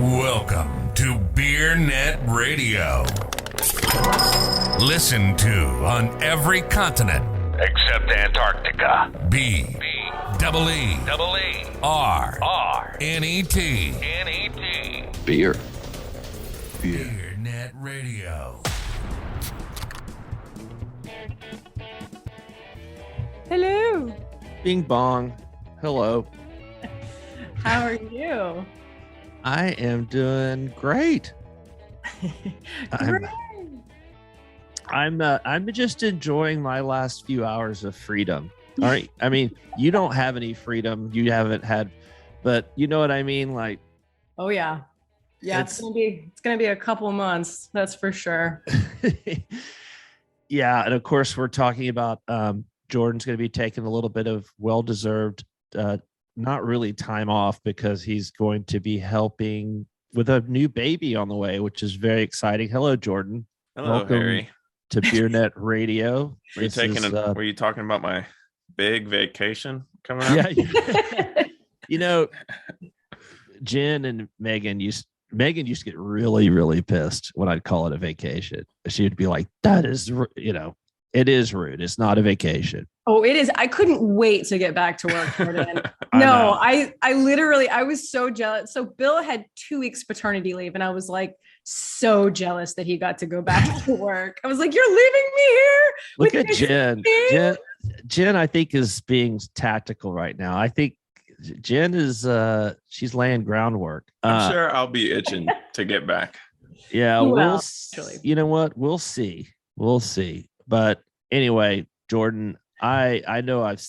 Welcome to BeerNet Radio. Listen to on every continent except Antarctica. B-E-E-R-R-N-E-T. Beer. BeerNet Radio. Hello. Bing bong. Hello. How are you? I am doing great. Great. I'm just enjoying my last few hours of freedom. All right. I mean, you don't have any freedom. You haven't had, but you know what I mean? Like, Oh yeah. Yeah, it's gonna be a couple months, that's for sure. yeah. And of course, we're talking about Jordan's going to be taking a little bit of well-deserved, not really time off, because he's going to be helping with a new baby on the way, which is very exciting. Hello, Jordan. Hello, Welcome Harry. to BeerNet Radio. Were you talking about my big vacation coming up? Yeah. You know, Jen and Megan used to get really, really pissed when I'd call it a vacation. She'd be like, that is, it is rude. It's not a vacation. Oh, it is. I couldn't wait to get back to work, Jordan. No, I literally, I was so jealous. So Bill had 2 weeks paternity leave, and I was like so jealous that he got to go back to work. I was like, you're leaving me here? Look at Jen. Jen, I think, is being tactical right now. I think Jen is, she's laying groundwork. I'm sure I'll be itching to get back. Yeah, Actually. you know what? We'll see. But anyway, Jordan, I know I've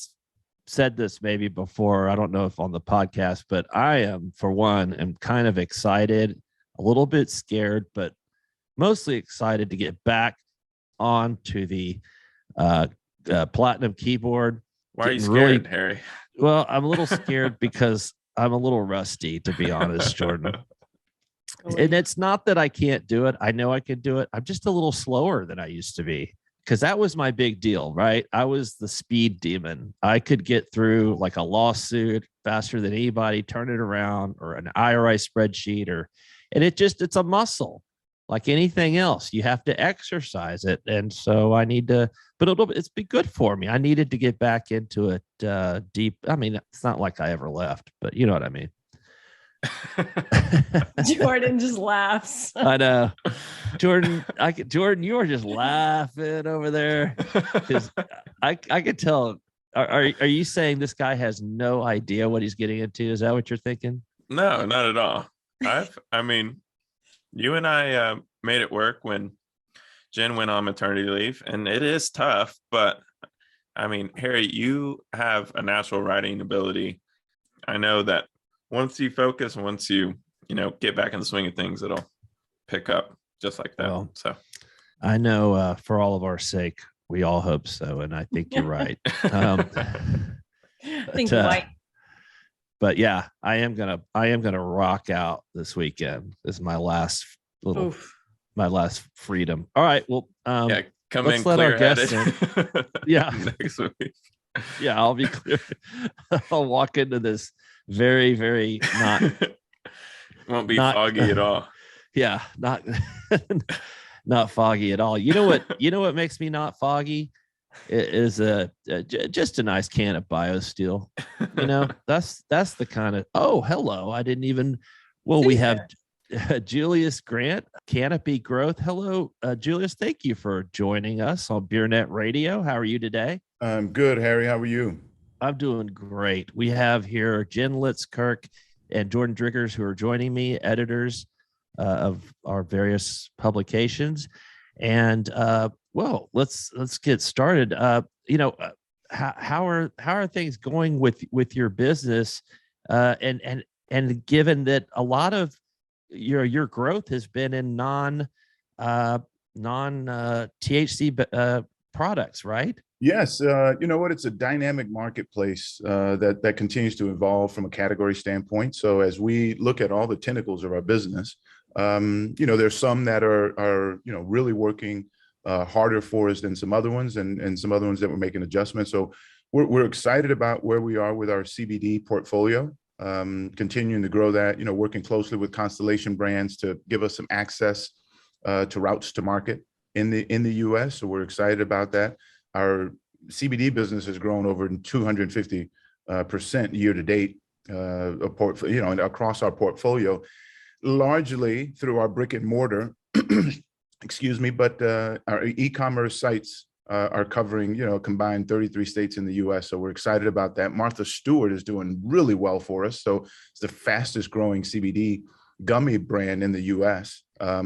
said this maybe before. I don't know if on the podcast, but I am, for one, am kind of excited, a little bit scared, but mostly excited to get back onto the platinum keyboard. Why are you scared, Harry? Well, I'm a little scared because I'm a little rusty, to be honest, Jordan. And it's not that I can't do it. I know I can do it. I'm just a little slower than I used to be, because that was my big deal, right? I was the speed demon. I could get through like a lawsuit faster than anybody, turn it around, or an IRI spreadsheet, and it's a muscle like anything else. You have to exercise it. And so I need to, but it's been good for me. I needed to get back into it deep. I mean, it's not like I ever left, but you know what I mean? Jordan just laughs. I know. Jordan, you are just laughing over there. Because I could tell. Are you saying this guy has no idea what he's getting into? Is that what you're thinking? No, not at all. I mean, you and I made it work when Jen went on maternity leave, and it is tough, but I mean, Harry, you have a natural writing ability. I know that once you focus, once you get back in the swing of things, it'll pick up just like that. Well, so I know for all of our sake, we all hope so, and I think you're right. I think you're right. But yeah, I am gonna rock out this weekend. This is my last freedom. All right, well, yeah, come let's in let our clear-headed. guests in. Yeah, next week. Yeah, I'll be clear. I'll walk into this very, very won't be foggy at all. Yeah, not foggy at all. You know what makes me not foggy is just a nice can of Biosteel. That's the kind of, oh, hello. I didn't even, well, we have Julious Grant, Canopy Growth. Hello, Julius. Thank you for joining us on BeerNet Radio. How are you today? I'm good, Harry. How are you? I'm doing great. We have here Jen Litzkirk and Jordan Driggers, who are joining me, editors of our various publications. And well, let's get started. How are things going with your business? And given that a lot of your growth has been in non THC products, right? Yes. You know what? It's a dynamic marketplace that continues to evolve from a category standpoint. So as we look at all the tentacles of our business, there's some that are really working harder for us than some other ones, and some other ones that we're making adjustments. So we're excited about where we are with our CBD portfolio. continuing to grow that, working closely with Constellation Brands to give us some access to routes to market in the US. So we're excited about that. Our CBD business has grown over 250% year to date, across our portfolio, largely through our brick and mortar, excuse me, but our e-commerce sites are covering, combined 33 states in the US. So we're excited about that. Martha Stewart is doing really well for us. So it's the fastest growing CBD gummy brand in the US. Our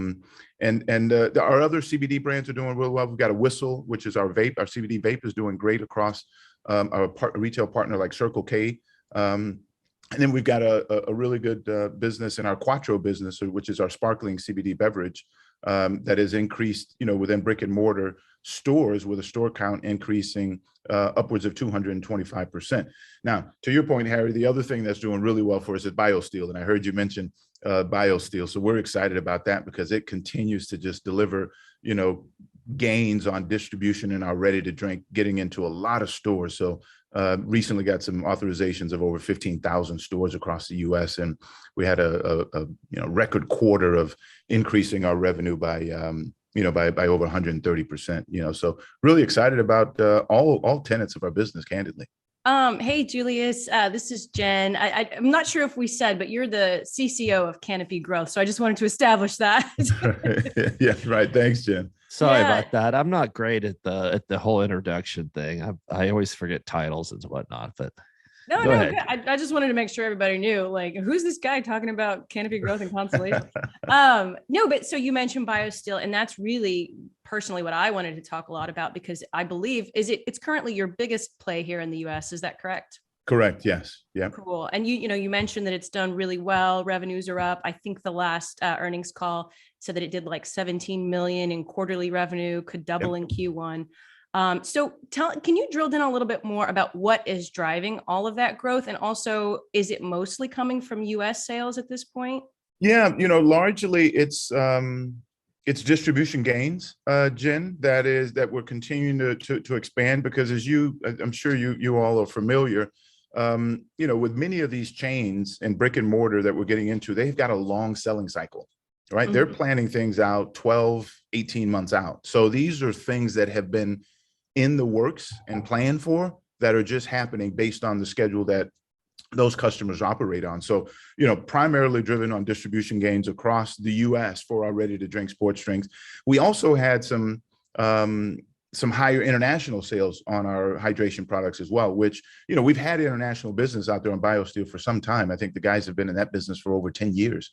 other CBD brands are doing really well. We've got a Whistle, which is our vape. Our CBD vape is doing great across our retail partner like Circle K. And then we've got a really good business in our Quattro business, which is our sparkling CBD beverage that has increased, within brick and mortar stores, with a store count increasing upwards of 225%. Now, to your point, Harry, the other thing that's doing really well for us is Biosteel. And I heard you mention Biosteel. So we're excited about that because it continues to just deliver, gains on distribution in our ready to drink, getting into a lot of stores. So recently got some authorizations of over 15,000 stores across the US. And we had a record quarter of increasing our revenue by over 130%, so really excited about all tenets of our business, candidly. Hey, Julius, this is Jen. I'm not sure if we said, but you're the CCO of Canopy Growth. So I just wanted to establish that. Yeah, right. Thanks, Jen. Sorry about that. I'm not great at the whole introduction thing. I always forget titles and whatnot, but No, I just wanted to make sure everybody knew, like, who's this guy talking about Canopy Growth and Constellation? No, but so you mentioned Biosteel, and that's really personally what I wanted to talk a lot about, because I believe it's currently your biggest play here in the US. Is that correct? Correct. Yes. Yeah. Cool. And you mentioned that it's done really well. Revenues are up. I think the last earnings call said that it did like 17 million in quarterly revenue, could double in Q1. So can you drill down a little bit more about what is driving all of that growth? And also, is it mostly coming from US sales at this point? Yeah, largely it's distribution gains, Jen, that we're continuing to expand, because I'm sure you all are familiar, with many of these chains and brick and mortar that we're getting into, they've got a long selling cycle, right? Mm-hmm. They're planning things out 12, 18 months out. So these are things that have been in the works and planned for, that are just happening based on the schedule that those customers operate on. So, primarily driven on distribution gains across the US for our ready to drink sports drinks. We also had some higher international sales on our hydration products as well, which, we've had international business out there on Biosteel for some time. I think the guys have been in that business for over 10 years.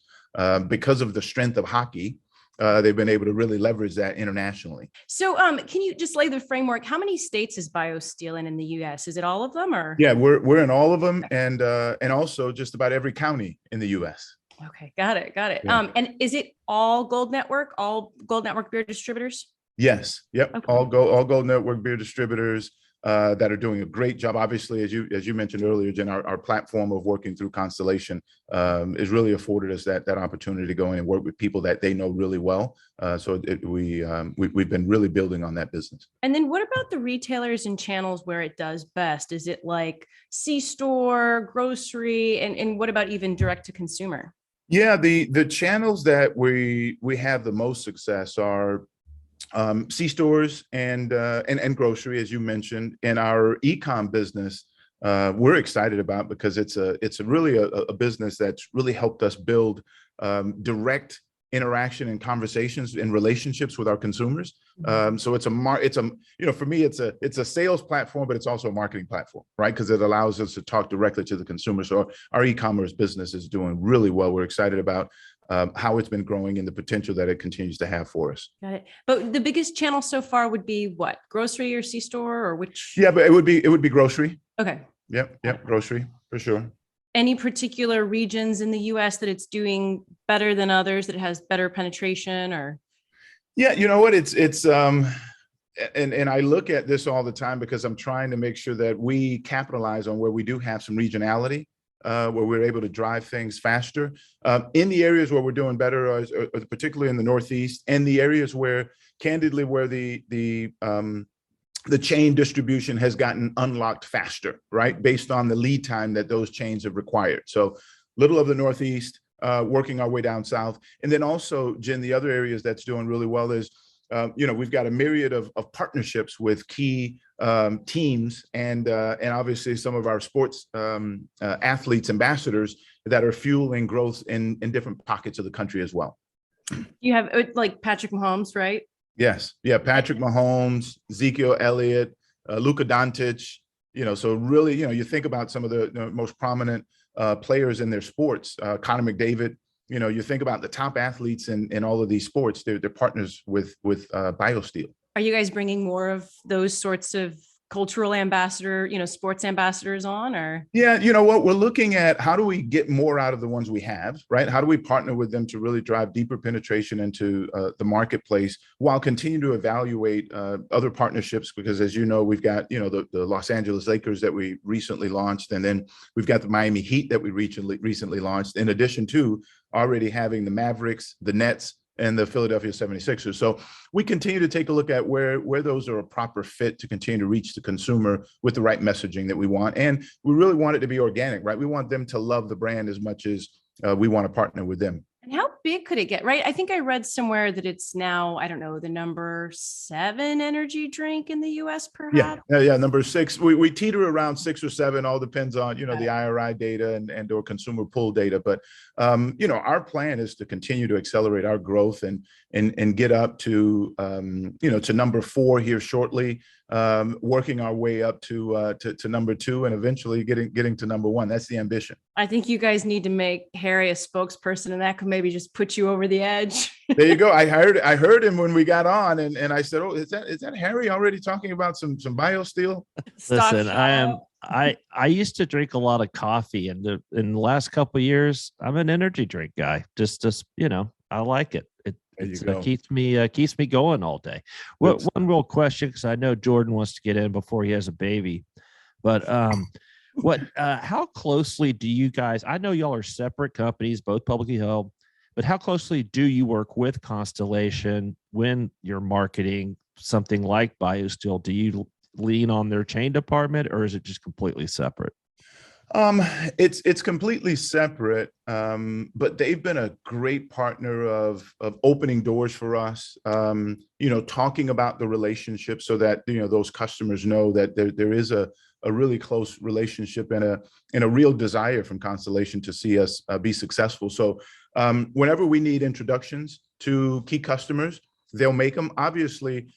Because of the strength of hockey, they've been able to really leverage that internationally. So can you just lay the framework? How many states is Biosteel in the US? Is it all of them, or? Yeah, we're in all of them, and also just about every county in the US. Okay, got it. Yeah. And is it all Gold Network beer distributors? Yes. Yep. Okay. All Gold Network beer distributors that are doing a great job. Obviously, as you mentioned earlier, Jen, our platform of working through Constellation is really afforded us that opportunity to go in and work with people that they know really well. So we've been really building on that business. And then what about the retailers and channels where it does best? Is it like C-store, grocery, and what about even direct to consumer? Yeah, the channels that we have the most success are C-stores and grocery, as you mentioned. And our e-com business, we're excited about, because it's really a business that's really helped us build direct interaction and conversations and relationships with our consumers. So for me, it's a sales platform, but it's also a marketing platform, right? Because it allows us to talk directly to the consumer. So our e-commerce business is doing really well. We're excited about how it's been growing and the potential that it continues to have for us. Got it. But the biggest channel so far would be what? Grocery or C-store, or which? Yeah, but it would be grocery. Okay. Yep, grocery for sure. Any particular regions in the US that it's doing better than others, that it has better penetration, or? Yeah, you know what? It's and I look at this all the time, because I'm trying to make sure that we capitalize on where we do have some regionality, where we're able to drive things faster. In the areas where we're doing better, particularly in the Northeast, and the areas where, candidly, where the the chain distribution has gotten unlocked faster, right? Based on the lead time that those chains have required. So little of the Northeast, working our way down south. And then also, Jen, the other areas that's doing really well is, we've got a myriad of partnerships with key teams and obviously some of our sports athletes, ambassadors that are fueling growth in different pockets of the country as well. You have like Patrick Mahomes, right? Yes. Yeah. Patrick Mahomes, Ezekiel Elliott, Luka Doncic, so really, you think about some of the most prominent players in their sports, Connor McDavid, you think about the top athletes in all of these sports, they're partners with Biosteel. Are you guys bringing more of those sorts of cultural ambassador, sports ambassadors on, or? Yeah, you know what, we're looking at how do we get more out of the ones we have, right? How do we partner with them to really drive deeper penetration into the marketplace while continuing to evaluate other partnerships? Because as you know, we've got, the Los Angeles Lakers that we recently launched, and then we've got the Miami Heat that we recently launched, in addition to already having the Mavericks, the Nets, and the Philadelphia 76ers. So we continue to take a look at where those are a proper fit to continue to reach the consumer with the right messaging that we want. And we really want it to be organic, right? We want them to love the brand as much as we want to partner with them. And how big could it get, right? I think I read somewhere that it's now, I don't know, the number 7 energy drink in the US, perhaps? Yeah, number 6. We teeter around 6 or 7, all depends on, the IRI data and or consumer pull data. But, our plan is to continue to accelerate our growth and get up to, to number 4 here shortly, working our way up to number 2 and eventually getting to number 1. That's the ambition. I think you guys need to make Harry a spokesperson, and that could maybe just put you over the edge. There you go. I heard him when we got on, and I said, "Oh, is that Harry already talking about some Biosteel?" Listen, I used to drink a lot of coffee, and in the last couple of years, I'm an energy drink guy. Just I like it. It keeps me going all day. One real question, because I know Jordan wants to get in before he has a baby, but how closely do you guys? I know y'all are separate companies, both publicly held, but how closely do you work with Constellation when you're marketing something like Biosteel? Do you lean on their chain department, or is it just completely separate? It's completely separate, but they've been a great partner of opening doors for us, talking about the relationship so that, those customers know that there is a really close relationship and a real desire from Constellation to see us be successful. So whenever we need introductions to key customers, they'll make them. Obviously,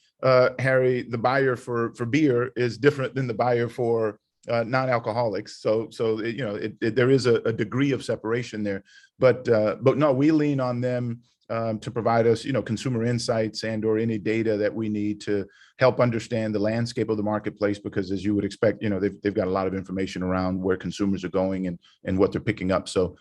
Harry, the buyer for beer is different than the buyer for non-alcoholics. So there is a degree of separation there, but no, we lean on them to provide us, consumer insights and or any data that we need to help understand the landscape of the marketplace, because as you would expect, they've got a lot of information around where consumers are going and what they're picking up. So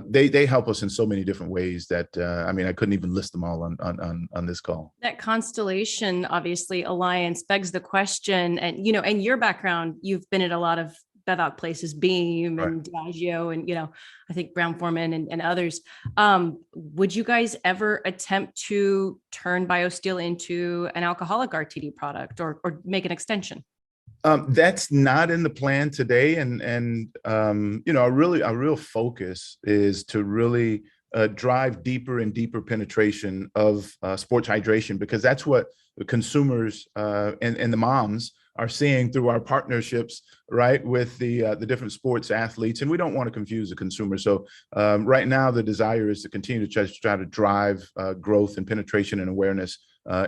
they help us in so many different ways that I couldn't even list them all on this call. That Constellation, obviously, alliance begs the question, and and your background, you've been at a lot of bev-alc places, Beam and Diageo, and I think Brown-Forman and others. Would you guys ever attempt to turn Biosteel into an alcoholic RTD product or make an extension? That's not in the plan today, and our real focus is to really drive deeper and deeper penetration of sports hydration, because that's what the consumers and the moms are seeing through our partnerships, right, with the different sports athletes, and we don't want to confuse the consumer. So right now, the desire is to continue to try to drive growth and penetration and awareness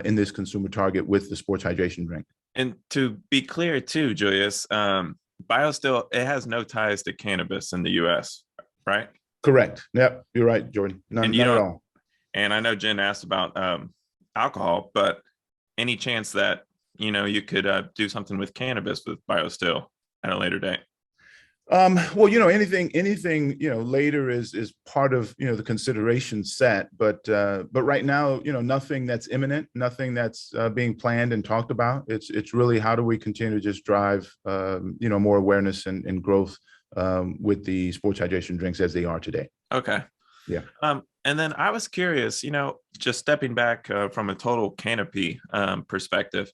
in this consumer target with the sports hydration drink. And to be clear too, Julius, Biosteel, it has no ties to cannabis in the U.S., right? Correct. Yep, you're right, Jordan. Not at all. And I know Jen asked about alcohol, but any chance that you could do something with cannabis with Biosteel at a later date? Well, anything later is part of the consideration set, but right now, nothing that's imminent, nothing that's being planned and talked about. It's really how do we continue to just drive more awareness and growth with the sports hydration drinks as they are today. Okay. Yeah. And then I was curious, just stepping back from a total Canopy perspective,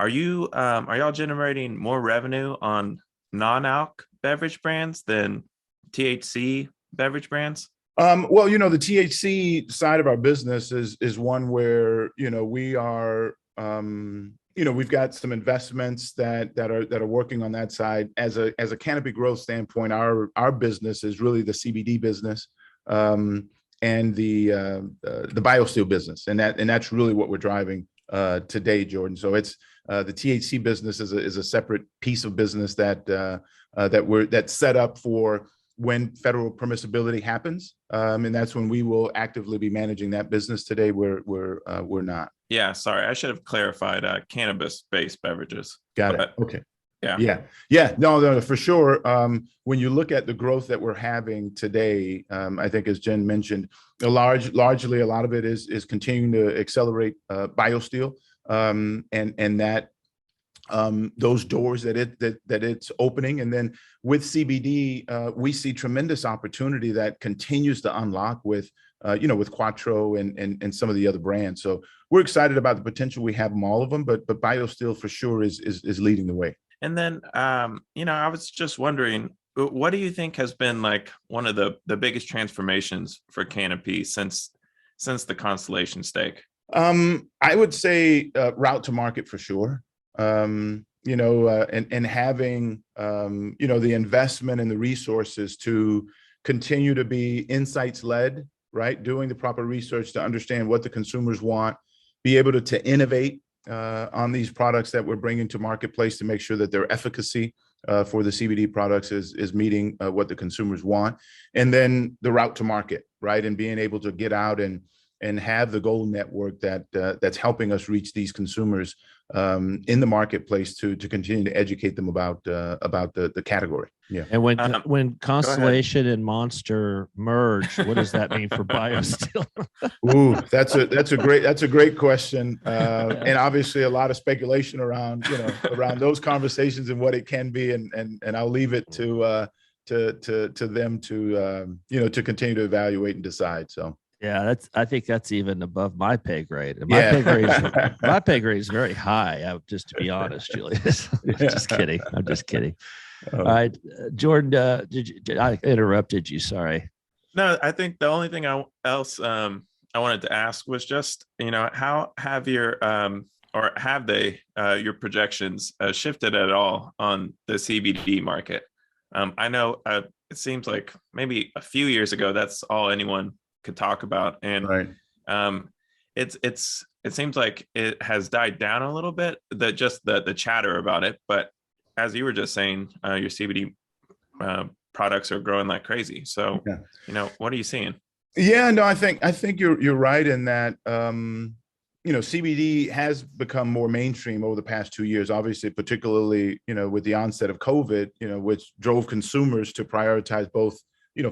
are y'all generating more revenue on non-alc beverage brands than THC beverage brands? Well, the THC side of our business is one where, we are, we've got some investments that are working on that side. As a Canopy Growth standpoint, our business is really the CBD business, and the Biosteel business, and that's really what we're driving today, Jordan. So it's the THC business is a separate piece of business that's set up for when federal permissibility happens, and that's when we will actively be managing that business. Today, we're not. Yeah, sorry, I should have clarified cannabis-based beverages. Got it. Okay. Yeah. No, for sure. When you look at the growth that we're having today, I think, as Jen mentioned, largely a lot of it is continuing to accelerate Biosteel, and that those doors that it's opening. And then with CBD, we see tremendous opportunity that continues to unlock with Quattro and some of the other brands. So we're excited about the potential. We have them, all of them, but Biosteel for sure is leading the way. And then, I was just wondering, what do you think has been like one of the biggest transformations for Canopy since the Constellation stake? I would say route to market for sure. And having, the investment and the resources to continue to be insights led, right? Doing the proper research to understand what the consumers want, be able to innovate on these products that we're bringing to marketplace to make sure that their efficacy for the CBD products is meeting what the consumers want. And then the route to market, right? And being able to get out and have the gold network that's helping us reach these consumers in the marketplace to continue to educate them about the category. Yeah. And when Constellation and Monster merge, what does that mean for Biosteel? Ooh, that's a great question, and obviously a lot of speculation around those conversations and what it can be, and I'll leave it to them to continue to evaluate and decide. So. Yeah, I think that's even above my pay grade. And my pay grade is very high. Just to be honest, Julius. Just kidding. I'm just kidding. All right, Jordan. I interrupted you? Sorry. No, I think the only thing I wanted to ask was just how have your your projections shifted at all on the CBD market? I know it seems like maybe a few years ago that's all anyone could talk about, and right. It seems like it has died down a little bit, the chatter about it, but as you were just saying, your CBD products are growing like crazy. So what are you seeing? Yeah, no, I think you're right in that CBD has become more mainstream over the past 2 years, obviously, particularly with the onset of COVID, which drove consumers to prioritize both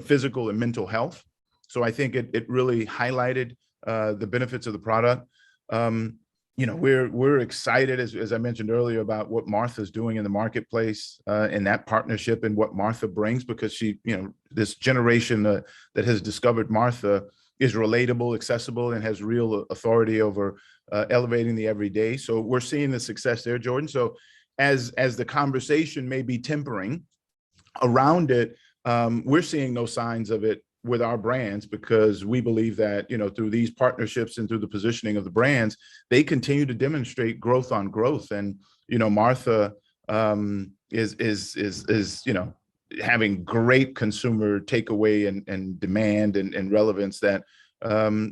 physical and mental health. So I think it really highlighted the benefits of the product. We're excited, as I mentioned earlier, about what Martha's doing in the marketplace and that partnership and what Martha brings, because she, this generation that has discovered Martha is relatable, accessible, and has real authority over elevating the everyday. So we're seeing the success there, Jordan. So as the conversation may be tempering around it, we're seeing no signs of it with our brands, because we believe that through these partnerships and through the positioning of the brands, they continue to demonstrate growth on growth. And Martha is having great consumer takeaway and demand and relevance that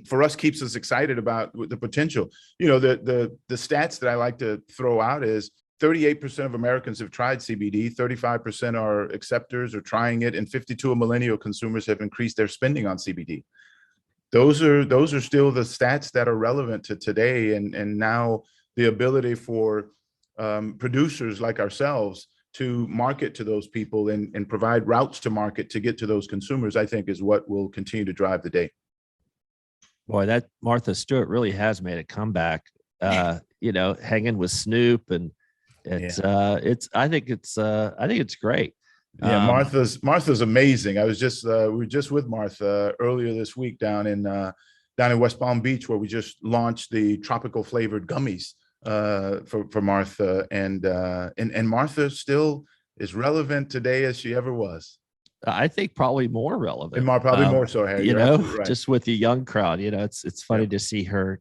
for us keeps us excited about the potential. The stats that I like to throw out is 38% of Americans have tried CBD, 35% are acceptors or trying it, and 52% of millennial consumers have increased their spending on CBD. Those are still the stats that are relevant to today, and now the ability for producers like ourselves to market to those people and provide routes to market to get to those consumers, I think, is what will continue to drive the day. Boy, that Martha Stewart really has made a comeback. Hanging with Snoop, and I think it's great. Yeah, Martha's amazing. I was just we were just with Martha earlier this week down in West Palm Beach, where we just launched the tropical flavored gummies for Martha, and Martha still is relevant today as she ever was. I think probably more relevant. And probably more so, Harry. You You're know, absolutely right. just with the young crowd, you know, it's funny to see her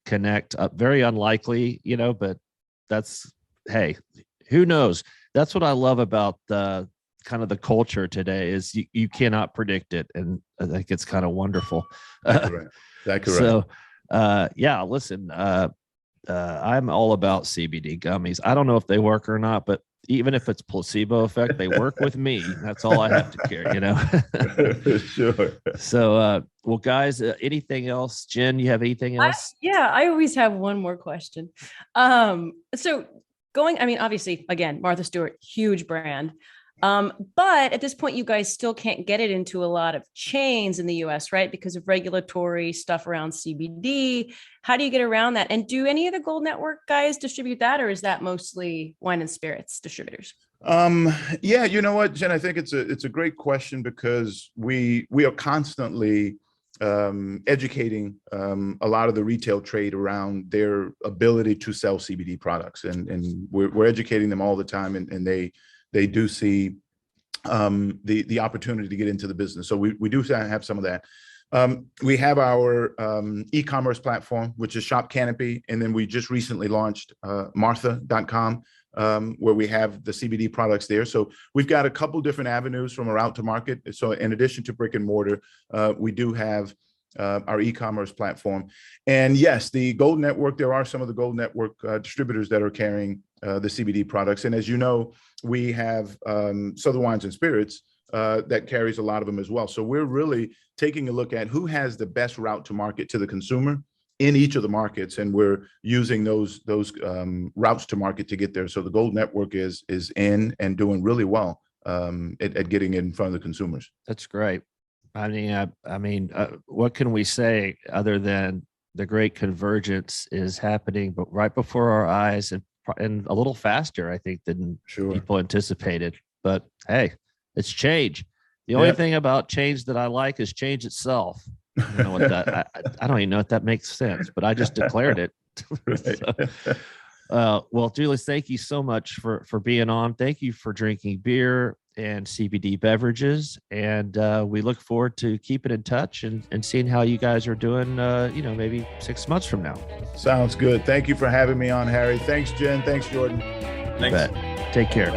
connect. Very unlikely, you know, but that's, hey, who knows? That's what I love about the kind of the culture today is you cannot predict it, and I think it's kind of wonderful. That's correct. That's correct. So, yeah, listen, I'm all about CBD gummies. I don't know if they work or not, but even if it's placebo effect, they work with me. That's all I have to care, you know? Sure. So, well, guys, anything else? Jen, you have anything else? I always have one more question. So obviously, again, Martha Stewart, huge brand. But at this point, you guys still can't get it into a lot of chains in the US, right? Because of regulatory stuff around CBD. How do you get around that? And do any of the Gold Network guys distribute that, or is that mostly wine and spirits distributors? Yeah, you know what, Jen, I think it's a great question, because we are constantly educating a lot of the retail trade around their ability to sell CBD products, and we're educating them all the time, and they do see the opportunity to get into the business. So we do have some of that. We have our e-commerce platform, which is Shop Canopy, and then we just recently launched Martha.com, where we have the CBD products there. So we've got a couple different avenues from a route to market. So in addition to brick and mortar, we do have our e-commerce platform. And yes, the Gold Network, there are some of the Gold Network distributors that are carrying the CBD products. And as you know, we have Southern Wines and Spirits that carries a lot of them as well. So we're really taking a look at who has the best route to market to the consumer in each of the markets, and we're using those routes to market to get there. So the Gold Network is in and doing really well at getting it in front of the consumers. That's great. I mean, what can we say other than the great convergence is happening, but right before our eyes, and a little faster, I think, than people anticipated. But hey, it's change. The only thing about change that I like is change itself. I don't know what that. I don't even know if that makes sense, but I just declared it. Well, Julius, thank you so much for being on. Thank you for drinking beer and CBD beverages, and we look forward to keeping in touch and seeing how you guys are doing. Maybe 6 months from now. Sounds good. Thank you for having me on, Harry. Thanks, Jen. Thanks, Jordan. Thanks. Take care.